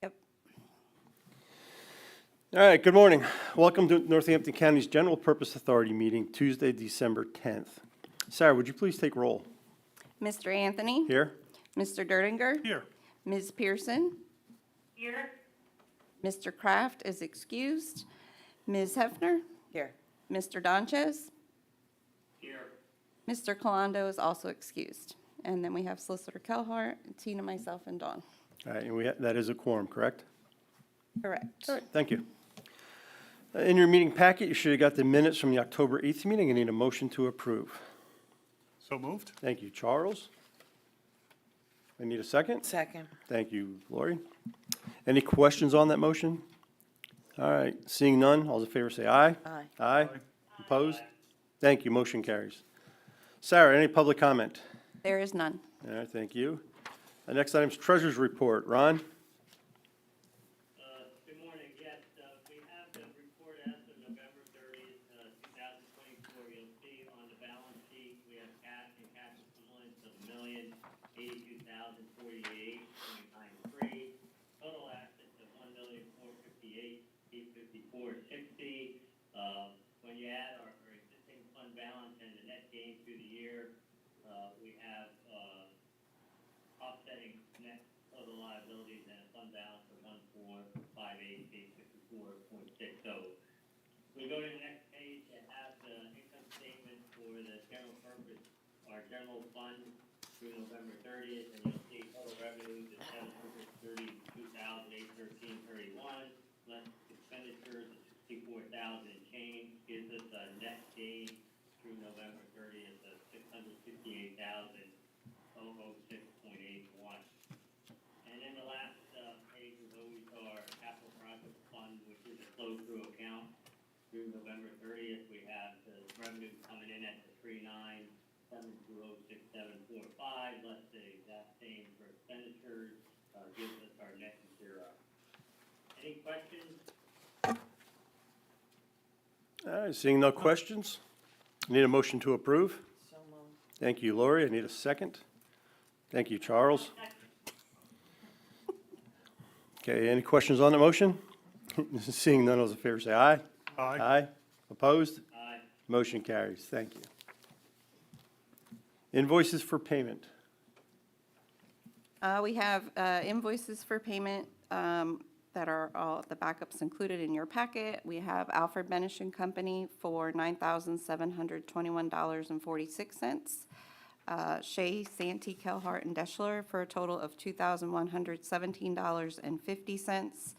Yep. All right, good morning. Welcome to Northampton County's General Purpose Authority meeting, Tuesday, December 10th. Sarah, would you please take roll? Mr. Anthony? Here? Mr. Dertinger? Here. Ms. Pearson? Here. Mr. Kraft is excused. Ms. Hefner? Here. Mr. Donches? Here. Mr. Colando is also excused. And then we have Solicitor Kelhart, Tina, myself, and Dawn. All right, and that is a quorum, correct? Correct. All right, thank you. In your meeting packet, you should have got the minutes from the October 8th meeting. I need a motion to approve. So moved? Thank you, Charles. I need a second. Second. Thank you, Lori. Any questions on that motion? All right, seeing none, all those in favor say aye. Aye. Aye. Opposed? Thank you, motion carries. Sarah, any public comment? There is none. All right, thank you. The next item is Treasurer's Report. Ron? Good morning. Yes, we have the report as of November 30th, 2024. You'll see on the balance sheet, we have cash and cash equivalents of $1,082,048.93. Total assets of $1,458,854.60. When you add our existing fund balance and the net gain through the year, we have offsetting net total liabilities and a fund balance of 1,458,854.60. So we go to the next page and have the income statement for the general purpose, our general fund through November 30th, and you'll see total revenues is $732,813.31, less expenditures of $64,000 and change, gives us a net gain through November 30th of $658,006.81. And then the last page is always our capital project fund, which is a flow-through account. Through November 30th, we have the revenue coming in at the 397206745, less the exact same for expenditures, gives us our net zero. Any questions? All right, seeing no questions, need a motion to approve. So moved. Thank you, Lori. I need a second. Thank you, Charles. Okay, any questions on the motion? Seeing none, all those in favor say aye. Aye. Aye. Opposed? Aye. Motion carries. Thank you. Invoices for payment. We have invoices for payment that are all, the backups included in your packet. We have Alfred Benish and Company for $9,721.46. Shea, Santee, Kelhart, and Deschler for a total of $2,117.50.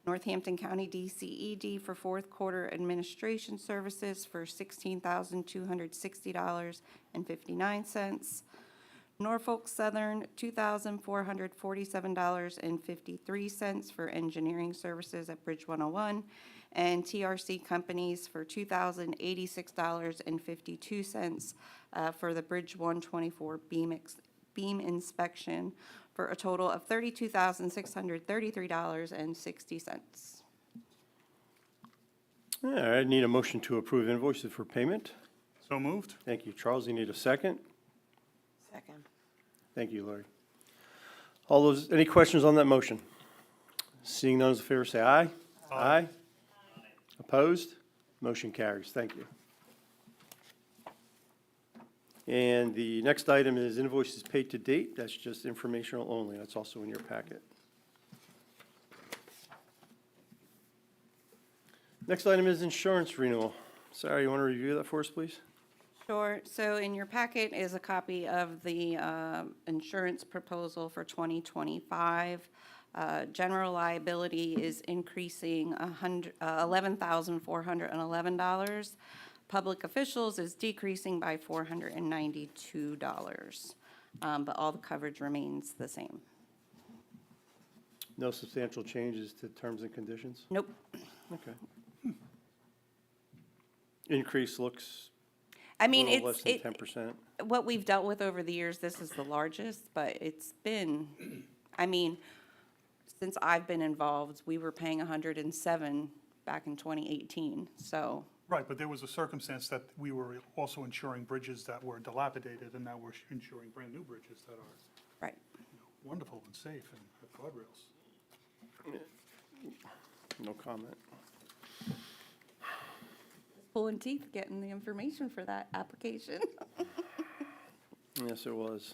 Northampton County DCED for fourth quarter administration services for $16,260.59. Norfolk Southern, $2,447.53 for engineering services at Bridge 101, and TRC Companies for $2,086.52 for the Bridge 124 beam inspection, for a total of $32,633.60. All right, I need a motion to approve invoices for payment. So moved? Thank you, Charles. You need a second. Second. Thank you, Lori. All those, any questions on that motion? Seeing none, those in favor say aye. Aye. Opposed? Motion carries. Thank you. And the next item is invoices paid to date. That's just informational only. That's also in your packet. Next item is insurance renewal. Sarah, you want to review that for us, please? Sure. So in your packet is a copy of the insurance proposal for 2025. General liability is increasing $11,411. Public officials is decreasing by $492. But all the coverage remains the same. No substantial changes to terms and conditions? Nope. Okay. Increase looks I a mean, little less it's, than 10%. what we've dealt with over the years, this is the largest, but it's been, I mean, since I've been involved, we were paying 107 back in 2018, so, Right, but there was a circumstance that we were also insuring bridges that were dilapidated, and now we're insuring brand-new bridges that are right. wonderful and safe and have guardrails. No comment. Pulling teeth getting the information for that application. Yes, it was.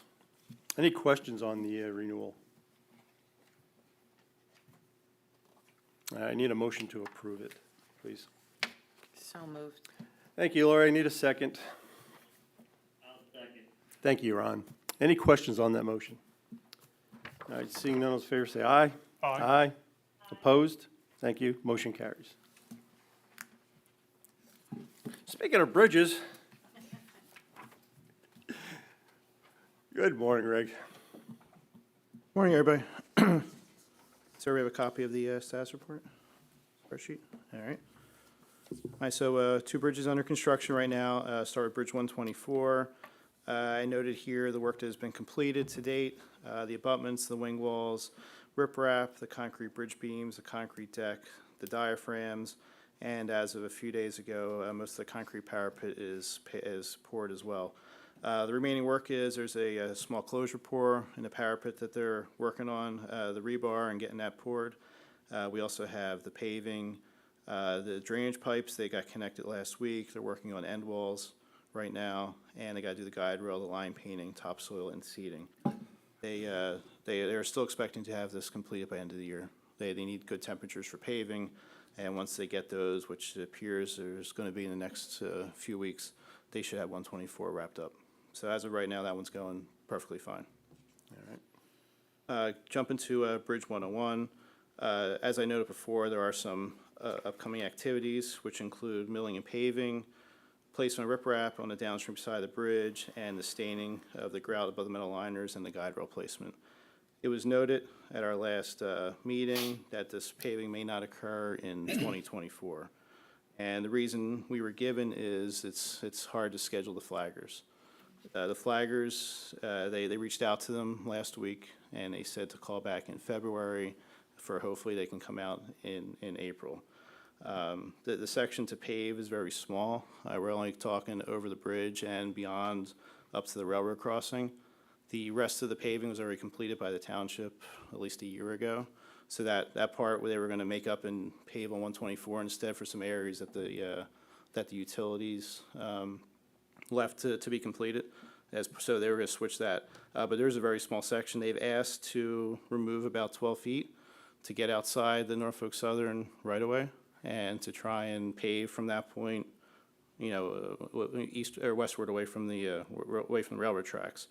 Any questions on the renewal? I need a motion to approve it, please. So moved. Thank you, Lori. I need a second. I'll second. Thank you, Ron. Any questions on that motion? All right, seeing none, those in favor say aye. Aye. Opposed? Thank you. Motion carries. Speaking of bridges. Good morning, Greg. Morning, everybody. So we have a copy of the status report spreadsheet. All right. All right, so two bridges under construction right now. Start with Bridge 124. I noted here the work that has been completed to date, the abutments, the wing walls, riprap, the concrete bridge beams, the concrete deck, the diaphragms, and as of a few days ago, most of the concrete parapet is poured as well. The remaining work is there's a small closure pour in the parapet that they're working on, the rebar and getting that poured. We also have the paving, the drainage pipes, they got connected last week. They're working on end walls right now, and they got to do the guide rail, the line painting, topsoil, and seeding. They're still expecting to have this completed by end of the year. They need good temperatures for paving, and once they get those, which it appears there's going to be in the next few weeks, they should have 124 wrapped up. So as of right now, that one's going perfectly fine. All right. Jumping to Bridge 101. As I noted before, there are some upcoming activities, which include milling and paving, placement of riprap on the downstream side of the bridge, and the staining of the grout above the metal liners and the guide rail placement. It was noted at our last meeting that this paving may not occur in 2024. And the reason we were given is it's hard to schedule the flaggers. The flaggers, they reached out to them last week, and they said to call back in February for hopefully they can come out in April. The section to pave is very small. We're only talking over the bridge and beyond up to the railroad crossing. The rest of the paving was already completed by the township at least a year ago. So that part where they were going to make up and pave on 124 instead for some areas that the utilities left to be completed. So they were going to switch that. But there's a very small section. They've asked to remove about 12 feet to get outside the Norfolk Southern right-of-way and to try and pave from that point, east or westward away from the railroad tracks.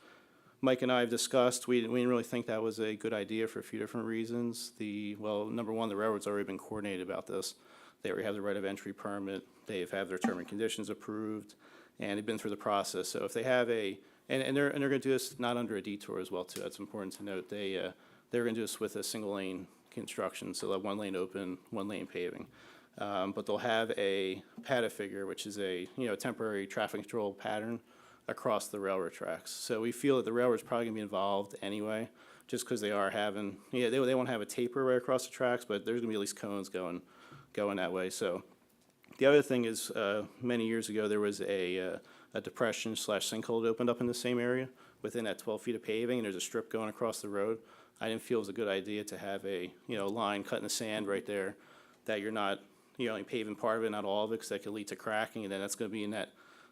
Mike and I have discussed, we didn't really think that was a good idea for a few different reasons. Number one, the railroad's already been coordinated about this. They already have the right of entry permit. They've had their term and conditions approved, and they've been through the process. So if they have and they're going to do this not under a detour as well too. That's important to note. They're going to do this with a single lane construction, so they'll have one lane open, one lane paving. But they'll have a padded figure, which is a temporary traffic control pattern across the railroad tracks. So we feel that the railroad's probably going to be involved anyway, just because they are having, they won't have a taper right across the tracks, but there's going to be at least cones going that way. So the other thing is, many years ago, there was a depression / sinkhole that opened up in the same area within that 12 feet of paving, and there's a strip going across the road. I didn't feel it was a good idea to have a line cut in the sand right there that you're not only paving part of it, not all of it, because that could lead to cracking, and then that's going to be in that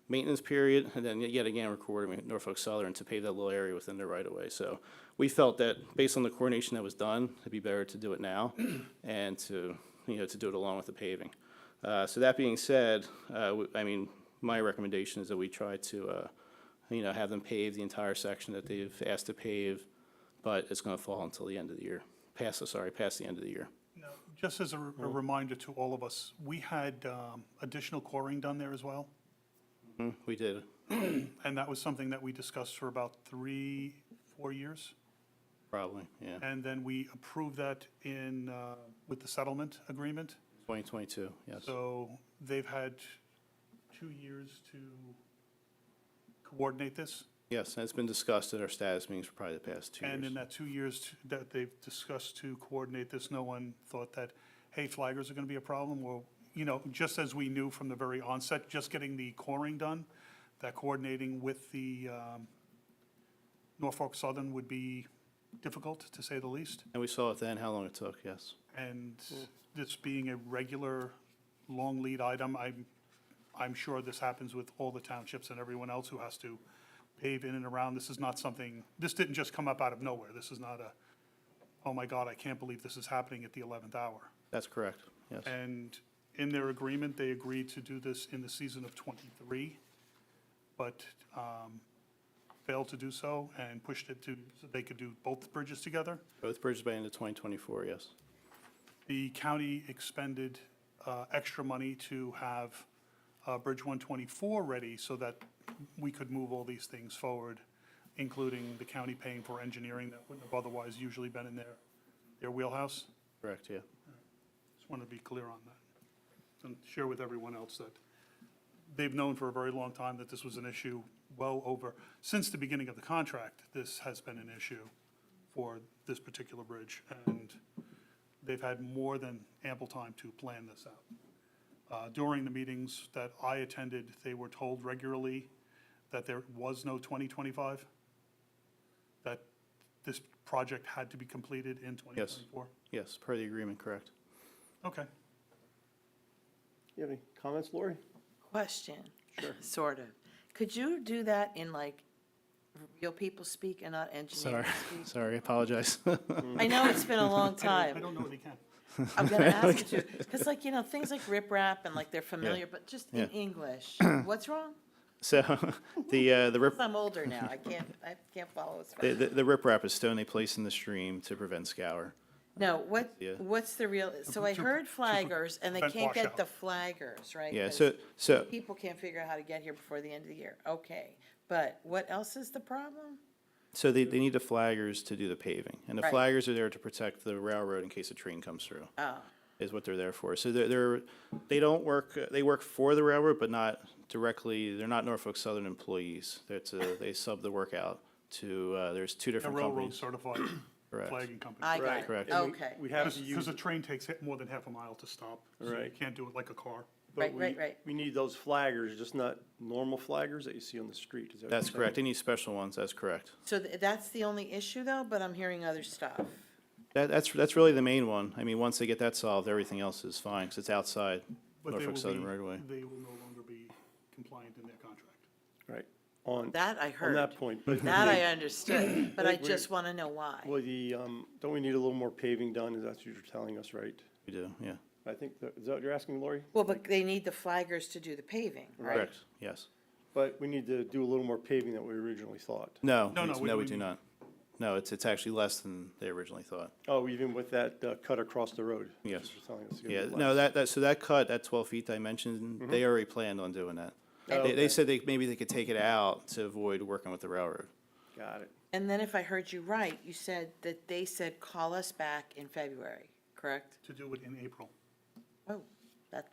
maintenance period, and then yet again recording with Norfolk Southern to pave that little area within their right-of-way. So we felt that based on the coordination that was done, it'd be better to do it now and to do it along with the paving. So that being said, my recommendation is that we try to, have them pave the entire section that they've asked to pave, but it's gonna fall until the end of the year, past the end of the year. Now, just as a reminder to all of us, we had additional coring done there as well, We did, and that was something that we discussed for about 3-4 years. probably, yeah, And then we approved that with the settlement agreement. 2022, yes. So they've had 2 years to coordinate this. Yes, and it's been discussed at our status meetings for probably the past 2 years. And in that 2 years that they've discussed to coordinate this, no one thought that, hey, flaggers are going to be a problem? Or, just as we knew from the very onset, just getting the coring done, that coordinating with the Norfolk Southern would be difficult, to say the least. And we saw it then, how long it took, yes. And this being a regular, long lead item, I'm sure this happens with all the townships and everyone else who has to pave in and around. This is not something, this didn't just come up out of nowhere. This is not oh my God, I can't believe this is happening at the 11th hour. That's correct, yes. And in their agreement, they agreed to do this in the season of '23, but failed to do so and pushed it so they could do both bridges together. Both bridges by end of 2024, yes. The county expended extra money to have Bridge 124 ready so that we could move all these things forward, including the county paying for engineering that wouldn't have otherwise usually been in their wheelhouse. Correct, yeah. Just want to be clear on that and share with everyone else that they've known for a very long time that this was an issue since the beginning of the contract, this has been an issue for this particular bridge. And they've had more than ample time to plan this out. During the meetings that I attended, they were told regularly that there was no 2025, that this project had to be completed in 2024? Yes, per the agreement, correct. Okay. You have any comments, Lori? Question. Sure. Sort of. Could you do that in like real people speak and not engineers speak? Sorry, I apologize. I know it's been a long I time. don't know that he can. I'm gonna ask you to, because things like riprap and like they're familiar, but just in Yeah. English. What's wrong? So, the rip, I'm older now. I can't follow as the, fast. the riprap is stone they place in the stream to prevent scour. No, Yeah. what's the real, so I To- heard flaggers and they prevent can't get washout. the flaggers, right? Yeah, 'Cause so, people can't figure out how to get here before the end of the year. Okay, but what else is the problem? so they need the flaggers to do the paving. And the Right. flaggers are there to protect the railroad in case a train comes through, Oh, is what they're there for. So they don't work, they work for the railroad, but not directly, they're not Norfolk Southern employees. They sub the work out to, there's two A different railroad companies. certified Correct. flagging company. I got Right. it. Correct. And Okay. We have to Because use, a train takes more than half a mile to stop. So you Right. can't do it like a car. but Right. we need those flaggers, just not normal flaggers that you see on the street. Is that what That's you're correct. They saying? need special ones, that's correct. So that's the only issue though, but I'm hearing other stuff. That's really the main one. I mean, once they get that solved, everything else is fine, because it's outside But they Norfolk will Southern be, right away. they will no longer be compliant in their contract. Right, on That I on heard. that point. But That I understood, but I We're- just want to know why. well, don't we need a little more paving done? Is that what you're telling us, right? We do, yeah. I think, is that what you're asking, Lori? Well, but they need the flaggers to do the paving, right? Correct, yes. But we need to do a little more paving than we originally thought. No, No, it's- we- no, we we do need- not. No, it's actually less than they originally thought. Oh, even with that cut across the road? Yes. Which is telling us it's gonna Yeah, be no, less. so that cut, that 12 feet I mentioned, they already planned on doing that. Oh, They okay. said maybe they could take it out to avoid working with the railroad. Got it. And then if I heard you right, you said that they said, call us back in February, correct? To do it in April. Oh,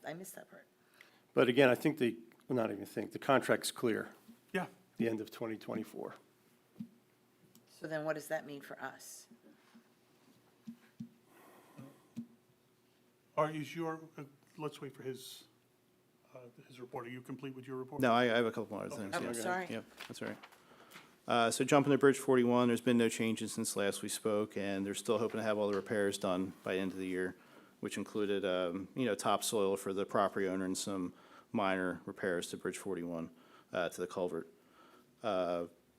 I missed that part. But again, I think the contract's clear, Yeah. the end of 2024. So then what does that mean for us? Let's wait for his report. Are you complete with your report? No, I have a couple more other things, Oh, yeah. sorry. Yep, that's all right. So jumping to Bridge 41, there's been no changes since last we spoke, and they're still hoping to have all the repairs done by the end of the year, which included, topsoil for the property owner and some minor repairs to Bridge 41, to the culvert.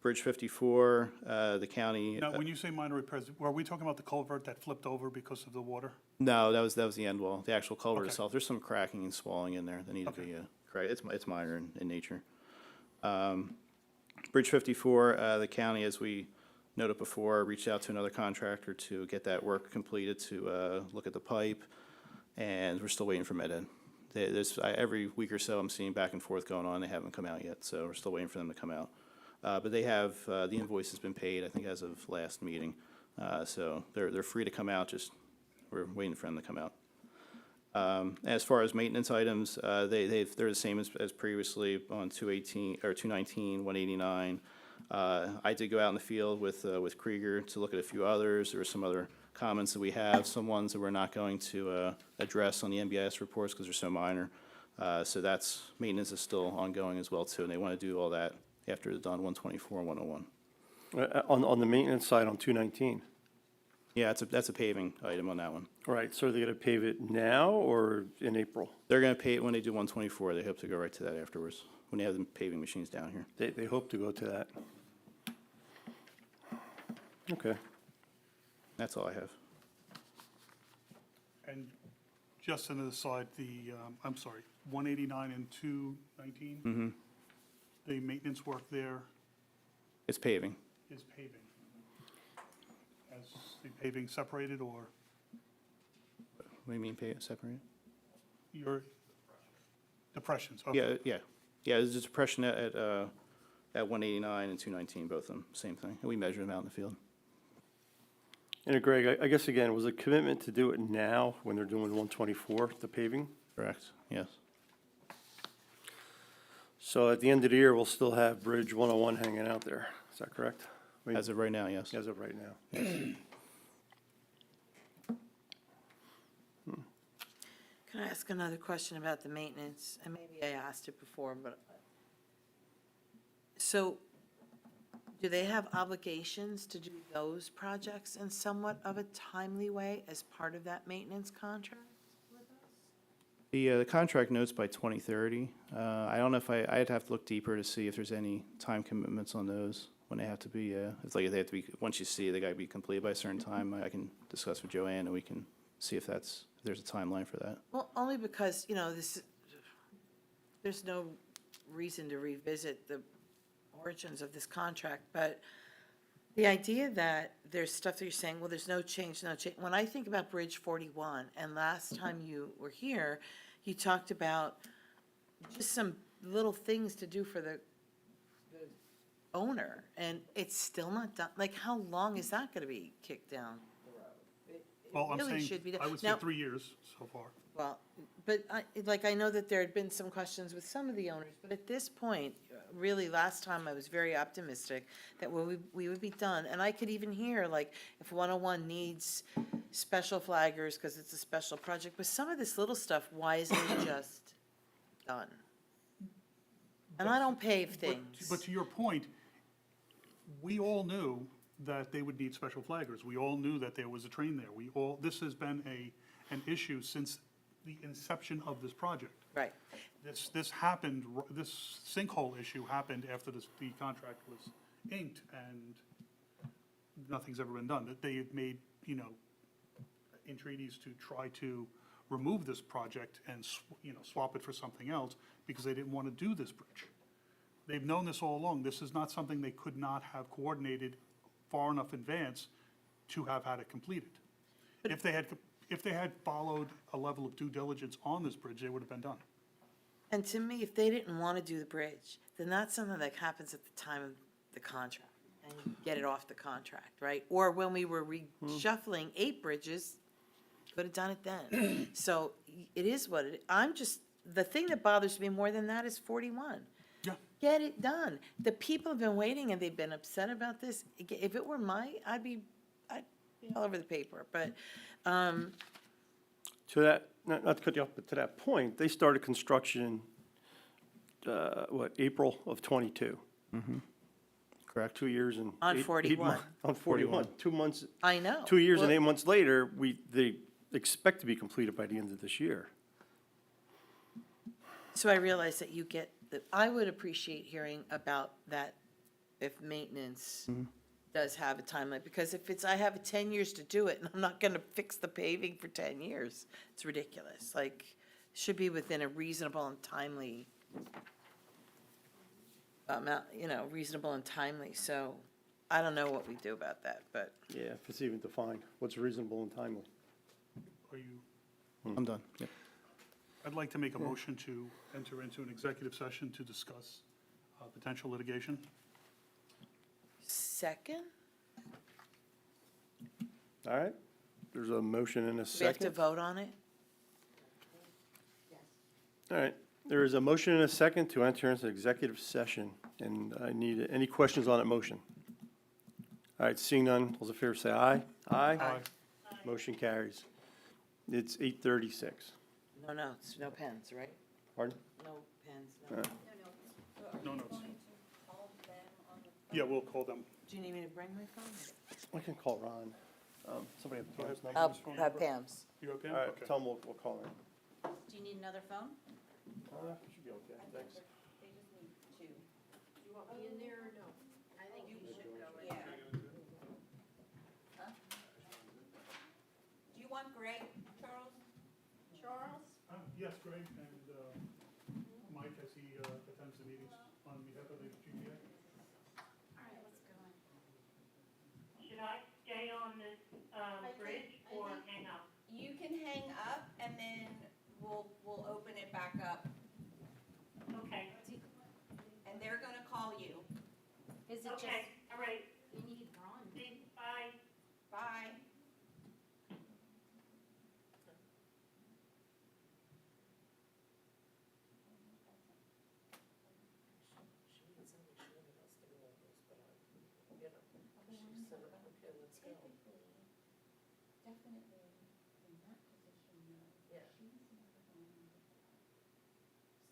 Bridge 54, the county. Now, when you say minor repairs, were we talking about the culvert that flipped over because of the water? No, that was the end wall, the actual culvert Okay. itself. There's some cracking and swelling in there that need to be Correct, it's minor in nature. Bridge 54, the county, as we noted before, reached out to another contractor to get that work completed, to look at the pipe, and we're still waiting for Med-Ed. Every week or so, I'm seeing back and forth going on, they haven't come out yet, so we're still waiting for them to come out. But they have, the invoice has been paid, I think, as of last meeting. So they're free to come out, just, we're waiting for them to come out. As far as maintenance items, they're the same as previously on 218, or 219, 189. I did go out in the field with Krieger to look at a few others. There were some other comments that we have, some ones that we're not going to address on the NBIS reports because they're so minor. So maintenance is still ongoing as well too, and they want to do all that after it's done 124 and 101. On the maintenance side on 219, Yeah, that's a paving item on that one. right, so they're gonna pave it now or in April? They're going to pay it when they do 124. They hope to go right to that afterwards, when they have the paving machines down here. They hope to go to that. Okay. That's all I have. And just an aside, I'm sorry, 189 and 219? The maintenance work there It's paving. is paving. Has the paving separated or What do you mean, separate? your depressions? Okay. Yeah. There's a depression at 189 and 219, both of them, same thing. And we measure them out in the field. And Greg, I guess again, was a commitment to do it now when they're doing 124, the paving? Correct, yes. So at the end of the year, we'll still have Bridge 101 hanging out there. Is that correct? I mean, As of right now, yes. As of right now. Can I ask another question about the maintenance? And maybe I asked it before, but, so, do they have obligations to do those projects in somewhat of a timely way as part of that maintenance contract with us? The contract notes by 2030. I don't know if I'd have to look deeper to see if there's any time commitments on those, when they have to be, it's like they have to be, once you see it, they gotta be completed by a certain time. I can discuss with Joanne and we can see if there's a timeline for that. Well, only because, there's no reason to revisit the origins of this contract, but the idea that there's stuff that you're saying, well, there's no change. When I think about Bridge 41, and last time you were here, you talked about just some little things to do for the owner, and it's still not done. Like, how long is that gonna be kicked down the road? Well, I'm really saying, should be done. I would say Now- 3 years so far. Well, but I know that there had been some questions with some of the owners, but at this point, really, last time I was very optimistic that we would be done. And I could even hear, like, if 101 needs special flaggers because it's a special project, but some of this little stuff, why isn't it just done? And I don't pave things. But to your point, we all knew that they would need special flaggers. We all knew that there was a train there. This has been an issue since the inception of this project. Right. This happened, this sinkhole issue happened after the contract was inked, and nothing's ever been done. That they had made, entreaties to try to remove this project and, swap it for something else because they didn't want to do this bridge. They've known this all along. This is not something they could not have coordinated far enough in advance to have had it completed. If they had followed a level of due diligence on this bridge, they would have been done. And to me, if they didn't want to do the bridge, then that's something that happens at the time of the contract, and you get it off the contract, right? Or when we were reshuffling 8 bridges, could have done it then. So it is what it, the thing that bothers me more than that is 41. Yeah. Get it done. The people have been waiting and they've been upset about this. If it were I'd be all over the paper, but, To that, not to cut you off, but to that point, they started construction, April of '22? Correct. 2 years and. On eight- eight 41. mon- On 41, 2 months, I know. 2 years and Well, 8 months later, they expect to be completed by the end of this year. So I realize that I would appreciate hearing about that if maintenance does have a timeline, because if I have 10 years to do it and I'm not gonna fix the paving for 10 years, it's ridiculous. Like, should be within a reasonable and timely reasonable and timely, so I don't know what we do about that, but Yeah, if it's even defined, what's reasonable and timely? Are you, I'm done. Yep. I'd like to make a motion to enter into an executive session to discuss potential litigation. second? All right, there's a motion and a Do we have to second. vote on it? All right, there is a motion and a second to enter into executive session, and I need, any questions on that motion? All right, seeing none, all those in favor say aye. Aye. Motion carries. It's 8:36. No notes, no pens, right? Pardon? No pens, All no. right. No notes. Yeah, we'll call them. Do you need me to bring my phone? We can call Ron. Somebody have Pam's number? I'll Pam's phone have number? Pam's. You okay? All right, Okay. tell him we'll call him. Do you need another phone? Should be okay, thanks. They just need two. Do you want me in there or no? I think you should go in. Yeah. Huh? Do you want Greg, Charles? Charles? Yes, Greg, and Mike, as he attends the meetings on behalf of the GBA. All right, let's go in. Should I stay on this, bridge or hang up? You can hang up and then we'll open it back up Okay, and they're gonna call you. Is it just, okay, all right, you need Ron? bye. Bye. Definitely in that position, no. Yeah. She's never gone in before.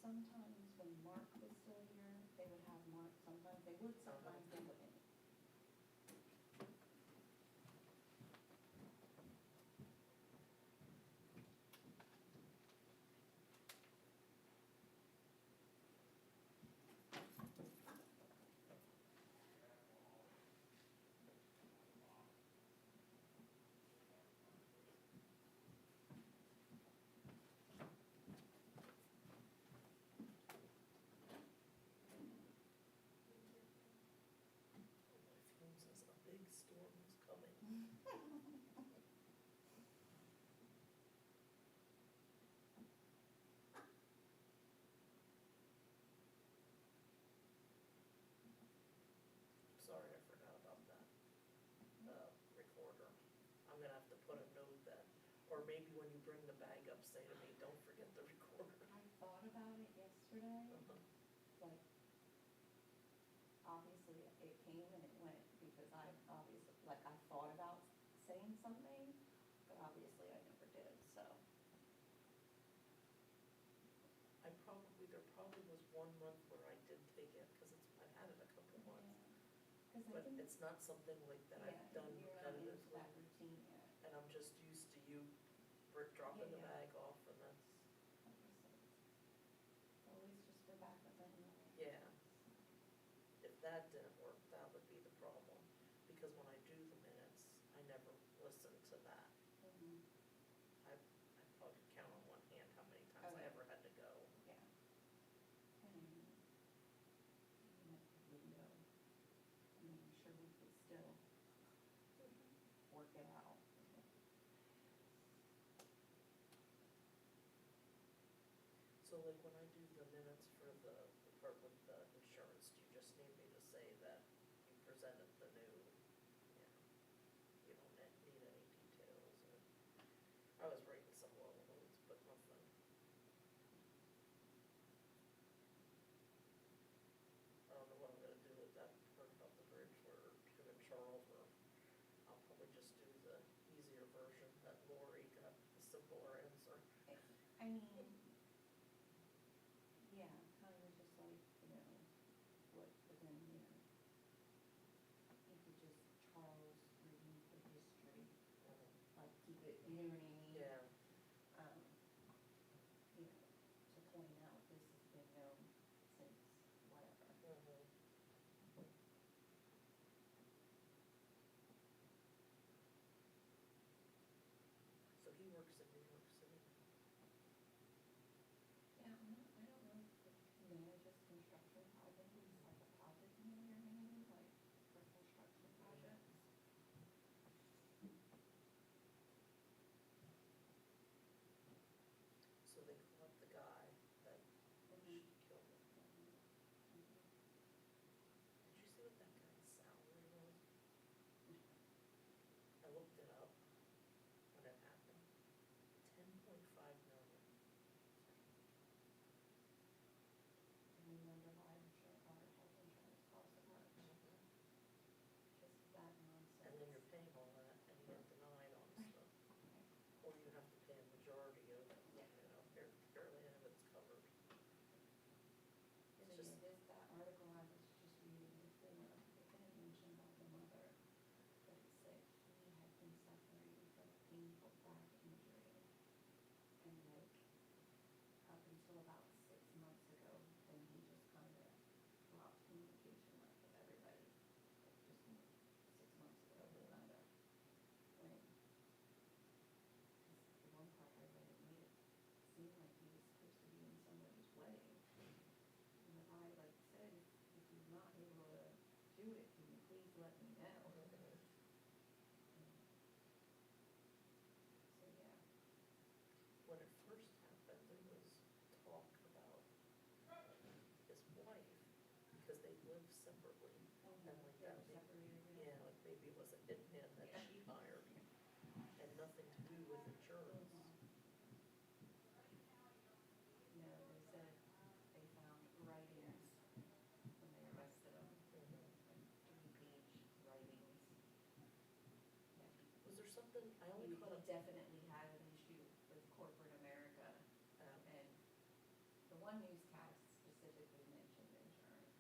Sometimes when Mark was still here, they would have Mark, sometimes they would, sometimes they wouldn't. Sorry, I forgot about that, recorder. I'm gonna have to put a note that, or maybe when you bring the bag up, say to me, don't forget the recorder. I thought about it yesterday, like, obviously it came and it went because I obviously, like, I thought about saying something, but obviously I never did, so. There probably was 1 month where I did take it, cause I've had it a couple months. Because I But think, it's not something like that I've yeah, done you're not into repetitively, that routine yet. and I'm just used to you dropping the Yeah, yeah. bag off, and that's, Obviously. Always just for backup anyway. yeah. If that didn't work, that would be the problem, because when I do the minutes, I never listen to that. Mhm. I probably could count on one hand how many times I Okay. ever had to go. Yeah. And even at the window, I mean, I'm sure we could still work it out. So like when I do the minutes for the part with the insurance, do you just need me to say that you presented the new, yeah, you don't need any details or, I was writing some long notes, but nothing. I don't know what I'm gonna do with that part about the bridge where him and Charles were, I'll probably just do the easier version that Lori got the simpler answer. I mean, yeah, kind of just like, what, but then, you could just Charles review the history, like keep it, you know what I mean? Yeah. To point out this has been known since whatever. So he works in New York City. live separately. And like They that, were separated, yeah, like maybe it was a hitman that she hired, and nothing to do with insurance. No, they said they found writings when they arrested him, like 3-page writings. Yeah, Was there something, I he only caught up, definitely had an issue with corporate America, and the one newscast specifically mentioned insurance.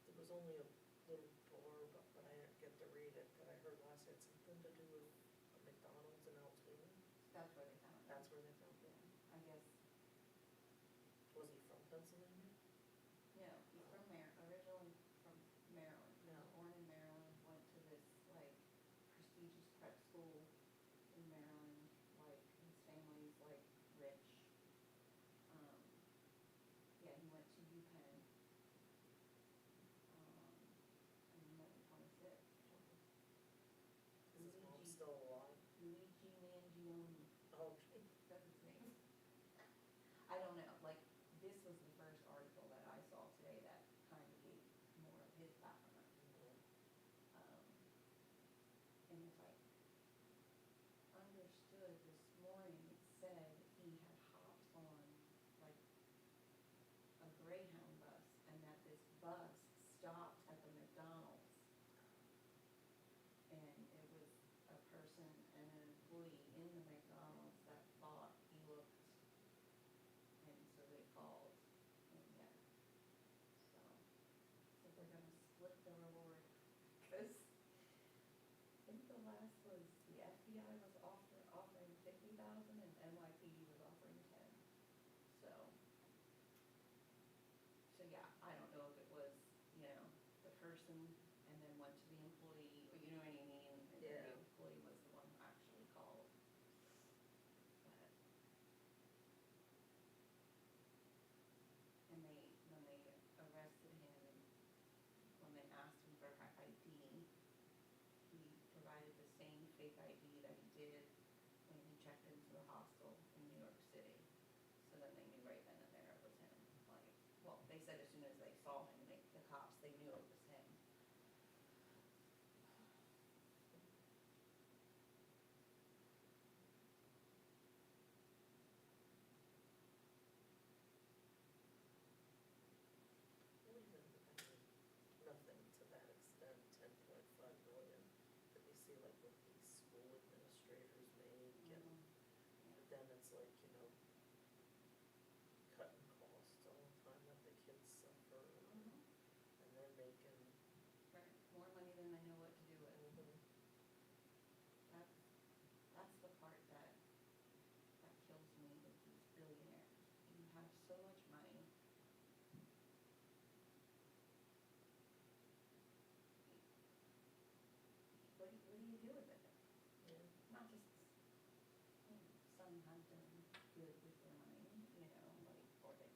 there was only a little blurb, but I didn't get to read it, that I heard last night, something to do with a McDonald's in Altoona. That's where they found him. That's where they found him. Yeah, I guess, Was he from Pennsylvania? no, he's from originally from Maryland. He was No. born in Maryland, went to this like prestigious prep school in Maryland, like his family's like rich. Yeah, he went to UPenn. And he went in 26. Is his mom still alive? Luigi Mangione, Oh, gee. that's his name. I don't know, like, this was the first article that I saw today that kind of gave more of his background. And if I understood this morning, it said he had hopped on like a Greyhound bus and that this bus stopped at the McDonald's. And it was a person and an employee in the McDonald's that thought he looked, and so they called, and yeah. So they're gonna split the reward, because I think the last was, the FBI was offering 50,000 and NYPD was offering 10. So yeah, I don't know if it was, the person and then went to the employee, or you know what I mean? And then Yeah. the employee was the one who actually called. But, and when they arrested him, when they asked him for ID, he provided the same fake ID that he did when he checked into the hostel in New York City. So then they knew right then and there it was him. Like, well, they said as soon as they saw him, the cops, they knew it was him. What even, I mean, nothing to that extent, 10.5 million, that we see like what these school administrators make, and but then it's like, cutting costs all the time that the kids suffer, and they're making, Right, more money than they know what to do with. That's the part that kills me with these billionaires. You have so much money. What do you do with it? yeah. Not just, some have done good with their money, like, or they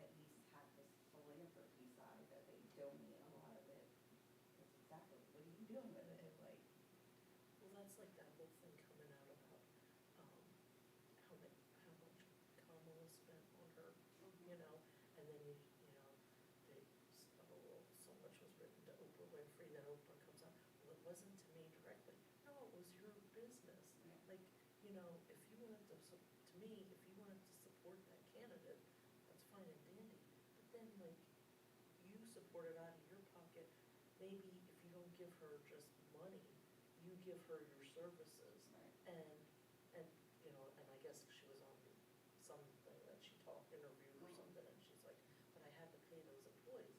at least have this philanthropy side that they donate a lot of it. It's exactly, what are you doing with it? Like, Well, that's like that whole thing coming out about, how much Kamala spent on her, and then oh, well, so much was written to Oprah Winfrey, then Oprah comes out, well, it wasn't to me directly, no, it was your business. Yeah. Like, if you wanted to, to me, if you wanted to support that candidate, that's fine and dandy, but then, like, you support it out of your pocket, maybe if you don't give her just money, you give her your services. Right. And and I guess she was on something that she interviewed or something, and she's like, but I had to pay those employees.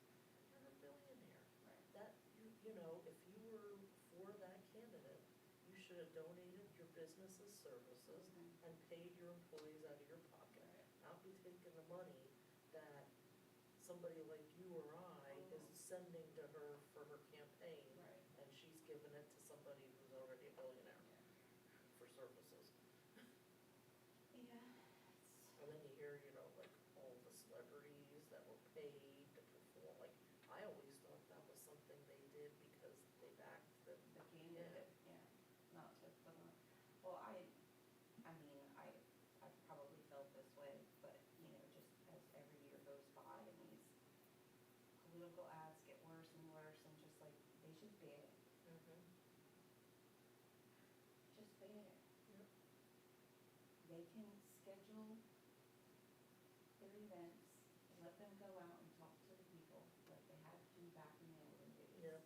You're a billionaire. Right. That, if you were for that candidate, you should have donated your business's services and paid your employees out of your pocket. Right. Not be taking the money that somebody like you or I is sending to her for her campaign. Right. And she's giving it to somebody who's already a billionaire for services. Yeah. And then you hear, like all the celebrities that were paid to perform, like, I always thought that was something they did because they backed the Candidate, yeah, not to put on, well, mean, I've probably felt this way, but, just as every year goes by and these political ads get worse and worse, and just like, they should ban it, Mhm. just ban it. Yep. They can schedule their events, let them go out and talk to the people like they had to back in the olden days. Yeah.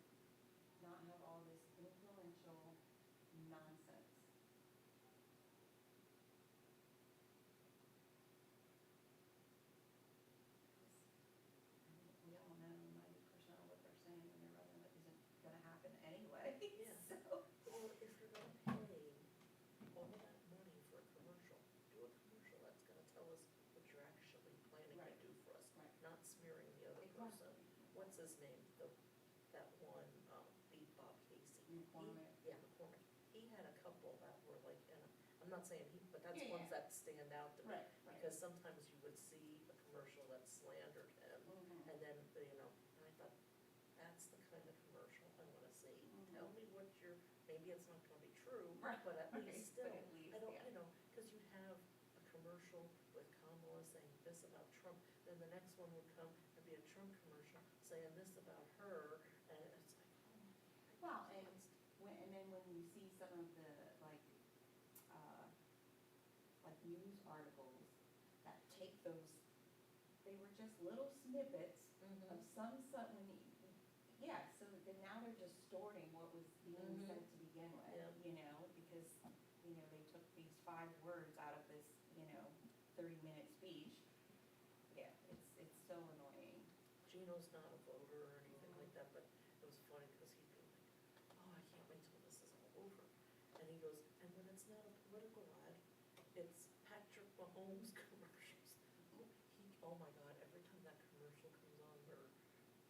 Not have all this influential nonsense. We all know 90% of what they're saying when they're running it isn't gonna happen anyway, Yeah. so. Well, if you're gonna pay all that money for a commercial, do a commercial that's gonna tell us what you're actually planning to Right. do for us, Right. not smearing the other person. Exactly. What's his name, that one, beat Bob Casey? McCormick. Yeah, McCormick. He had a couple that were like, and I'm not saying he, but that's Yeah, ones yeah. that stand out to me. Right, right. Because sometimes you would see a commercial that slandered him, Mhm. and then, and I thought, that's the kind of commercial I wanna see. Mhm. Tell me what maybe it's not gonna be true, Right, but at right, least but still, at least, I don't, yeah. cause you'd have a commercial with Kamala saying this about Trump, then the next one would come and be a Trump commercial saying this about her, and it's like, oh my God. Well, and then when you see some of the, like news articles that take those, they were just little snippets Mhm. of when yeah, so then now they're distorting what was being said to begin with, Yep. because, they took these 5 words out of this, 30-minute speech. Yeah, it's so annoying. Gino's not a voter or anything like that, but it was funny because he'd be like, oh, I can't wait till this is all over. And he goes, and when it's not a political ad, it's Patrick Mahomes commercials. Oh my God, every time that commercial comes on where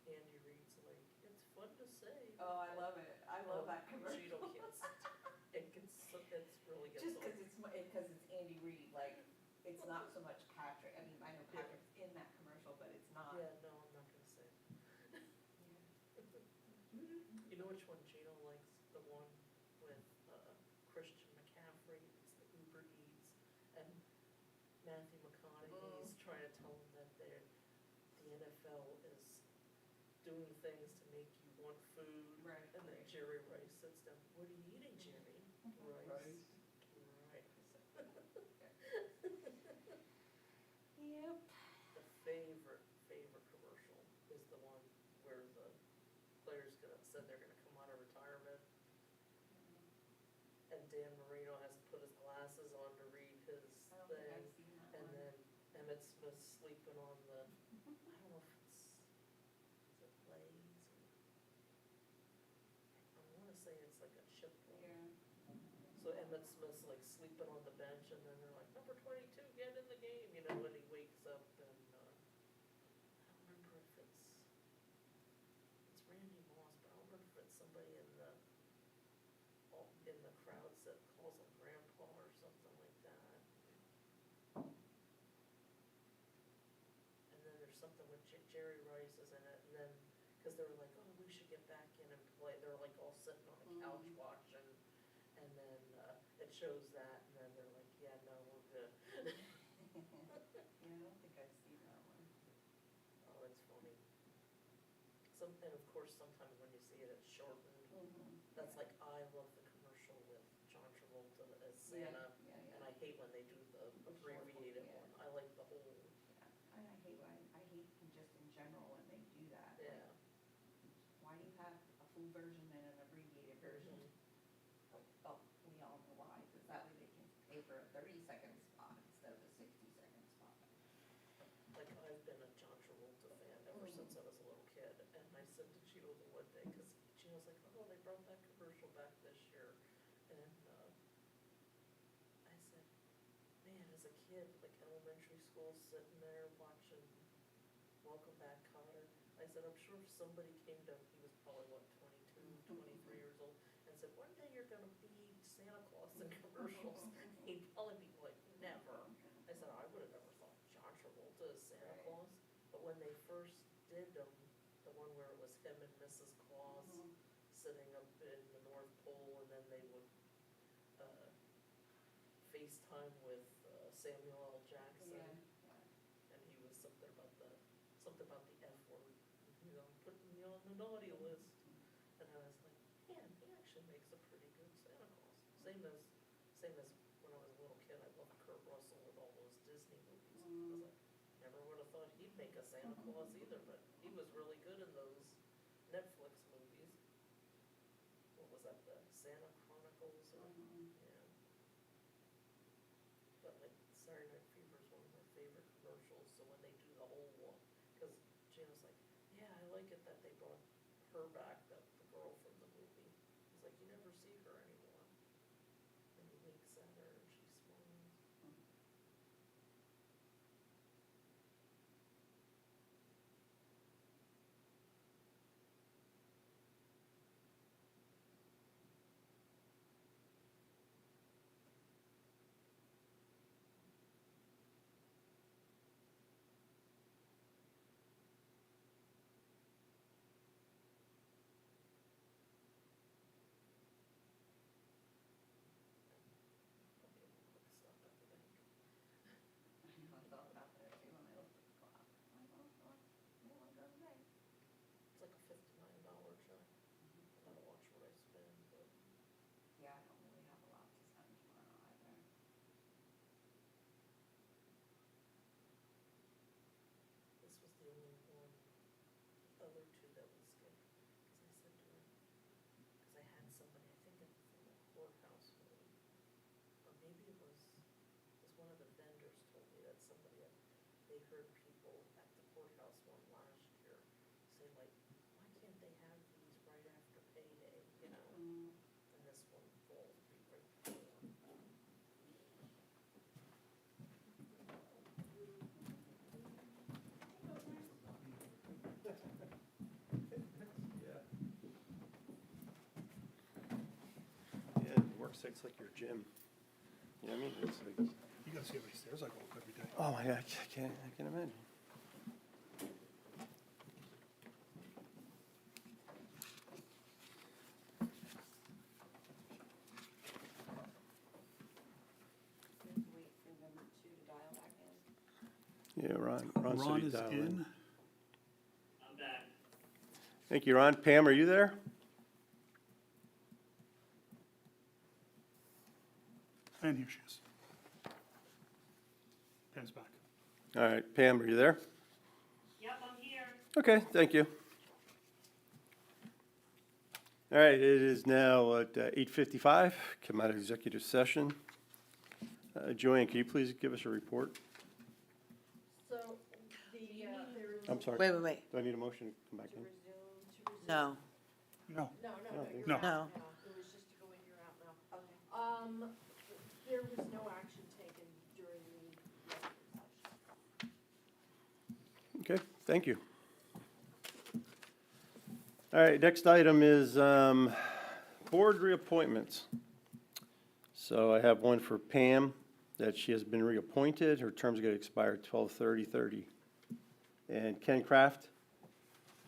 Andy Reid's like, it's fun to say. Oh, I love it. I love that Gino commercial. it's really gets Just old. because it's Andy Reid, like, it's not so much Patrick. I mean, I know Patrick's in that commercial, but it's not. Yeah, no, I'm not gonna say. You know which one Gino likes? The one with Christian McCaffrey, it's the Uber Eats, and Matthew McConaughey's trying to tell him that the NFL is doing things to make you want food. Right, And then right. Jerry Rice sits down, what are you eating, Jerry? Rice. Yep. The favorite commercial is the one where the player's said they're gonna come out of retirement, and Dan Marino has to put his glasses on to read his I don't think thing, I've seen that and one. then Emmett Smith's sleeping on the, I don't know if is it Lay's or, I wanna say it's like a chip one. Yeah. So Emmett Smith's like sleeping on the bench, and then they're like, number 22, get in the game, when he wakes up, and, I don't remember if it's Randy Moss, but I don't remember if it's somebody in the crowds that calls him grandpa or something like that. And then there's something with Jerry Rice is in it, and then, cause they were like, oh, we should get back in and play, they're like all sitting on the couch watching, and then, it shows that, and then they're like, yeah, no, we're good. Yeah, I don't think I've seen that one. Oh, it's funny. And of course, sometimes when you see it, it's shortened. That's like, I love the commercial with John Travolta as Santa, Yeah, yeah. and I hate when they do the The short one, abbreviated yeah. one. I like the whole, Yeah. And I hate just in general when they do that. Like, yeah. why do you have a full version and an abbreviated version? Oh, we all know why, because that way they can pay for a 30-second spot instead of a 60-second spot. Like, I've been a John Travolta fan ever since I was a little kid, and I said to Gino the one day, because Gino's like, oh, they brought that commercial back this year, and, I said, man, as a kid, like elementary school, sitting there watching Welcome Back, Kotter, I said, I'm sure if somebody came to, he was probably, 22, 23 years old, and said, one day you're gonna be Santa Claus in commercials, he'd probably be like, never. I said, I would've never thought John Travolta is Santa Right. Claus, but when they first did them, the one where it was him and Mrs. Claus sitting up in the North Pole, and then they would, FaceTime with Samuel L. Jackson, Yeah. and he was something about the F word, I'm putting you on the naughty list. And I was like, man, he actually makes a pretty good Santa Claus. Same as when I was a little kid, I loved Kurt Russell with all those Disney movies. I was like, never would have thought he'd make a Santa Claus either, but he was really good in those Netflix movies. What was that, the Santa Chronicles or, yeah. But like Saturday Night Fever is one of my favorite commercials, so when they do the whole one, because Jan was like, yeah, I like it that they brought her back, the girl from the movie. It's like, you never see her anymore. And he winks at her and she smiles. Probably a quick stop at the bank. I thought about that too when I looked at the clock. I'm like, well, I want to go to the bank. It's like a $59 check. I gotta watch what I spend, but Yeah, I don't really have a lot to spend tomorrow either. this was the only one, the other two that we skipped. Because I said to her, because I had somebody, I think it from the courthouse one, or maybe it was one of the vendors told me that somebody had, they heard people at the courthouse one last year say like, why can't they have these right after payday, you know? And this one falls right before. Yeah, work site's like your gym. You know what I mean? It's like, You gotta see how many stairs I go up every day. oh my God, I can't imagine. We have to wait for them to dial back in. Yeah, Ron said Ron he'd is dial in. I'm back. Thank you, Ron. Pam, are you there? And here she is. Pam's back. All right, Pam, are you there? Yep, I'm here. Okay, thank you. All right, it is now at 8:55, come out of executive session. Joanne, can you please give us a report? So, there is. I'm sorry. Wait. Do I need a motion to come back in? No, No. No, I don't no, think you're so. out No. now. It was just to go in, you're out now. There was no action taken during the executive session. Okay, thank you. All right, next item is board reappointments. So I have one for Pam, that she has been reappointed. Her term's going to expire 12/30/30. And Ken Kraft,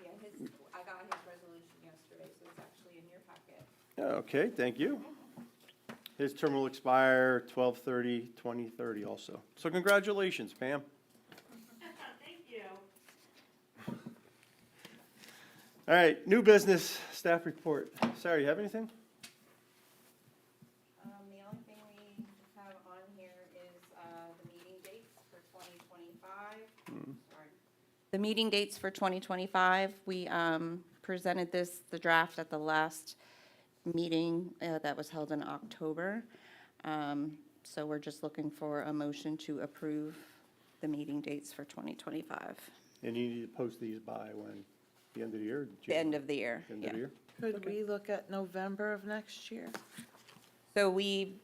Yeah, I got his resolution yesterday, so it's actually in your packet. okay, thank you. His term will expire 12/30/2030 also. So congratulations, Pam. Thank you. All right, new business, staff report. Sarah, you have anything? The only thing we have on here is, the meeting dates for 2025. Sorry. The meeting dates for 2025, we presented the draft at the last meeting that was held in October. So we're just looking for a motion to approve the meeting dates for 2025. And you need to post these by when? The end of the year? The end of the year, End of yeah. the year? could Okay. we look at November of next year? So we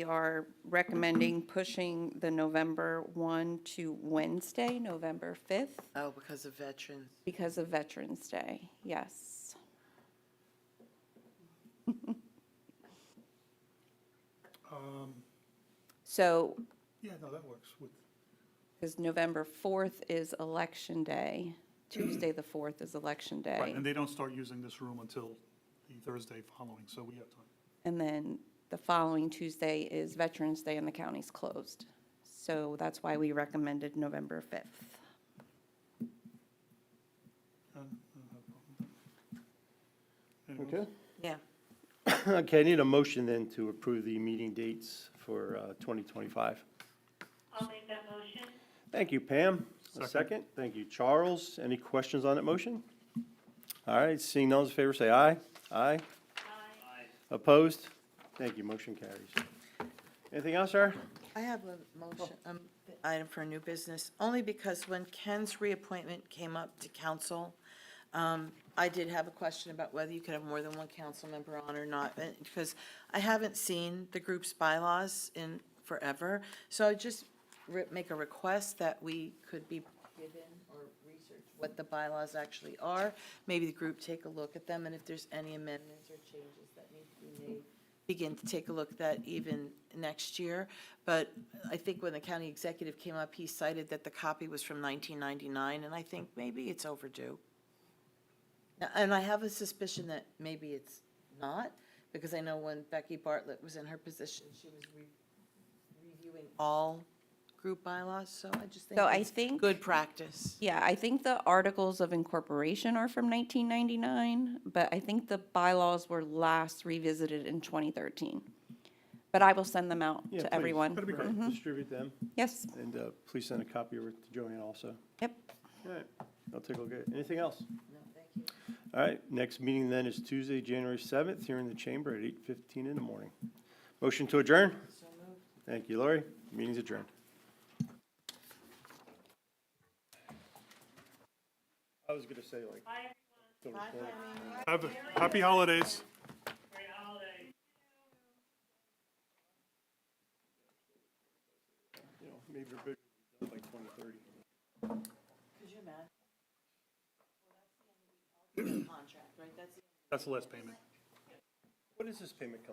are recommending pushing the November 1 to Wednesday, November 5th, Oh, because of veterans. because of Veterans Day, yes. So, Yeah, no, that works with, because November 4th is Election Day, Tuesday, the 4th is Election right, Day. and they don't start using this room until the Thursday following, so we have time. And then the following Tuesday is Veterans Day and the county's closed. So that's why we recommended November 5th. Anyone Okay. else? Yeah. Okay, I need a motion then to approve the meeting dates for 2025. I'll make that motion. Thank you, Pam. A Second. second. Thank you, Charles. Any questions on that motion? All right, seeing none, those in favor say aye. Aye. Aye. Opposed? Thank you, motion carries. Anything else, sir? I have a motion, item for new business, only because when Ken's reappointment came up to council, I did have a question about whether you could have more than one council member on or not, because I haven't seen the group's bylaws in forever. So I just make a request that we could be given or research what the bylaws actually are. Maybe the group take a look at them, and if there's any amendments or changes that need to be made, begin to take a look at that even next year. But I think when the county executive came up, he cited that the copy was from 1999, and I think maybe it's overdue. And I have a suspicion that maybe it's not, because I know when Becky Bartlett was in her position, she was reviewing all group bylaws, so I just think So I it's think- good practice. Yeah, I think the articles of incorporation are from 1999, but I think the bylaws were last revisited in 2013. But I will send them out Yeah, to please. everyone. That'd be great. Distribute them, Yes, and please send a copy over to Joanne also. yep. All right, I'll take a look at it. Anything else? No, thank you. All right, next meeting then is Tuesday, January 7th, here in the chamber at 8:15 in the morning. Motion to adjourn? So moved. Thank you, Lori. Meeting's adjourned. I was gonna say like. till Bye, recording. Tammy. Happy holidays. Great holiday. You know, maybe they're big by 2030. Could you imagine? Well, that's the end of the contract, right? That's the That's the last payment. What is this payment coming?